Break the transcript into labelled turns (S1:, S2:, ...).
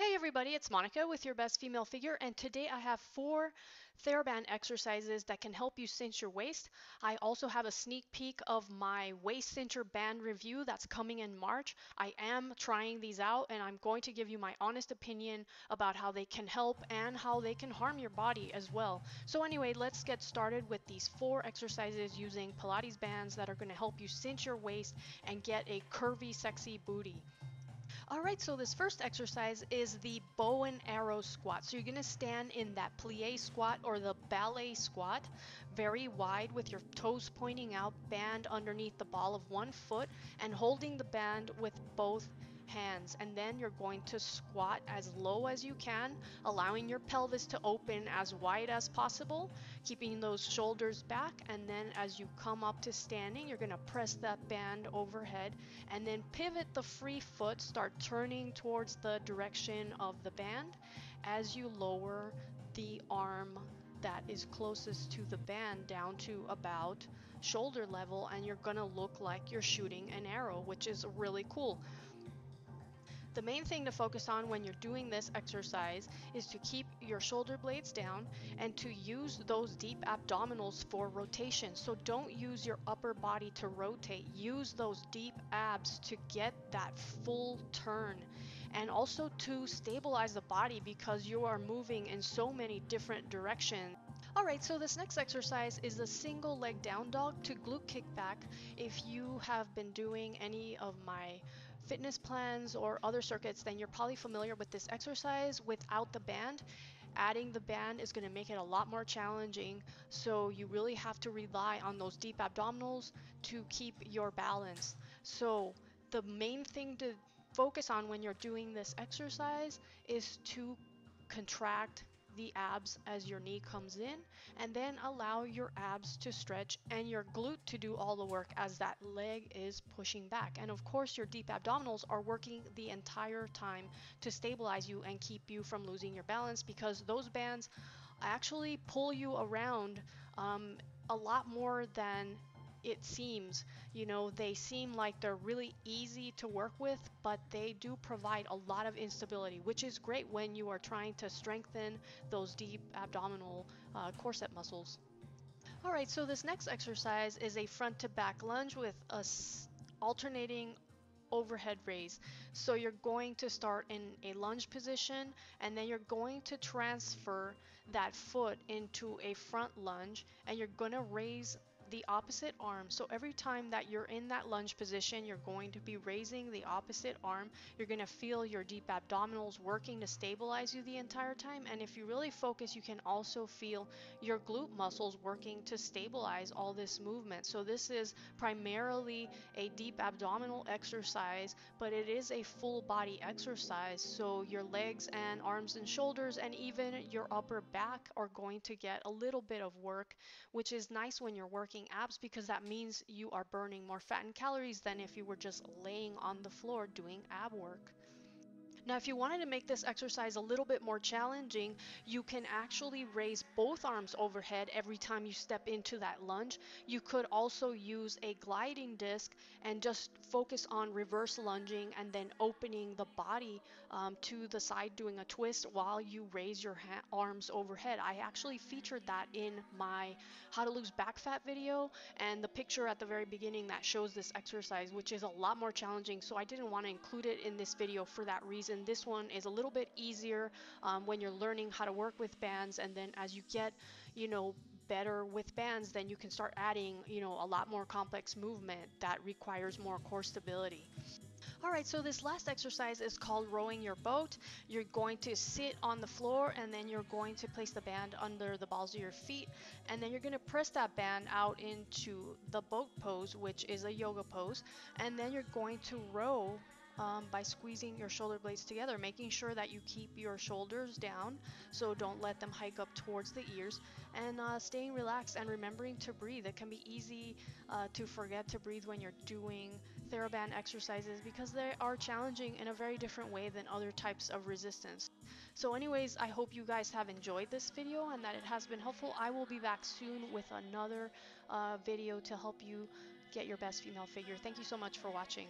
S1: Hey everybody, it's Monica with your best female figure, and today I have 4 TheraBand exercises that can help you cinch your waist. I also have a sneak peek of my waist cincher band review that's coming in March. I am trying these out and I'm going to give you my honest opinion about how they can help and how they can harm your body as well. So anyway, let's get started with these 4 exercises using Pilates bands that are going to help you cinch your waist and get a curvy, sexy booty. All right, so this first exercise is the bow and arrow squat. So you're gonna stand in that plie squat or the ballet squat, very wide with your toes pointing out, band underneath the ball of one foot, and holding the band with both hands. And then you're going to squat as low as you can, allowing your pelvis to open as wide as possible, keeping those shoulders back. And then as you come up to standing, you're gonna press that band overhead and then pivot the free foot, start turning towards the direction of the band as you lower the arm that is closest to the band down to about shoulder level, and you're gonna look like you're shooting an arrow, which is really cool. The main thing to focus on when you're doing this exercise is to keep your shoulder blades down and to use those deep abdominals for rotation. So don't use your upper body to rotate. Use those deep abs to get that full turn and also to stabilize the body because you are moving in so many different directions. Alright, so this next exercise is the single leg down dog to glute kickback. If you have been doing any of my fitness plans or other circuits, then you're probably familiar with this exercise without the band. Adding the band is going to make it a lot more challenging, so you really have to rely on those deep abdominals to keep your balance. So the main thing to focus on when you're doing this exercise is to contract the abs as your knee comes in, and then allow your abs to stretch and your glute to do all the work as that leg is pushing back. And of course, your deep abdominals are working the entire time to stabilize you and keep you from losing your balance, because those bands actually pull you around a lot more than it seems. You know, they seem like they're really easy to work with, but they do provide a lot of instability, which is great when you are trying to strengthen those deep abdominal corset muscles. All right, so this next exercise is a front to back lunge with a alternating overhead raise. So you're going to start in a lunge position, and then you're going to transfer that foot into a front lunge, and you're going to raise the opposite arm. So every time that you're in that lunge position, you're going to be raising the opposite arm. You're going to feel your deep abdominals working to stabilize you the entire time, and if you really focus, you can also feel your glute muscles working to stabilize all this movement. So this is primarily a deep abdominal exercise, but it is a full body exercise. So your legs and arms and shoulders and even your upper back are going to get a little bit of work, which is nice when you're working abs because that means you are burning more fat and calories than if you were just laying on the floor doing ab work. Now, if you wanted to make this exercise a little bit more challenging, you can actually raise both arms overhead every time you step into that lunge. You could also use a gliding disc and just focus on reverse lunging and then opening the body to the side, doing a twist while you raise your arms overhead. I actually featured that in my how to lose back fat video, and the picture at the very beginning that shows this exercise, which is a lot more challenging, so I didn't want to include it in this video for that reason. This one is a little bit easier when you're learning how to work with bands, and then as you get, better with bands, then you can start adding, a lot more complex movement that requires more core stability. All right, so this last exercise is called rowing your boat. You're going to sit on the floor, and then you're going to place the band under the balls of your feet, and then you're going to press that band out into the boat pose, which is a yoga pose, and then you're going to row by squeezing your shoulder blades together, making sure that you keep your shoulders down, so don't let them hike up towards the ears, and staying relaxed and remembering to breathe. It can be easy to forget to breathe when you're doing TheraBand exercises because they are challenging in a very different way than other types of resistance. So anyways, I hope you guys have enjoyed this video and that it has been helpful. I will be back soon with another video to help you get your best female figure. Thank you so much for watching.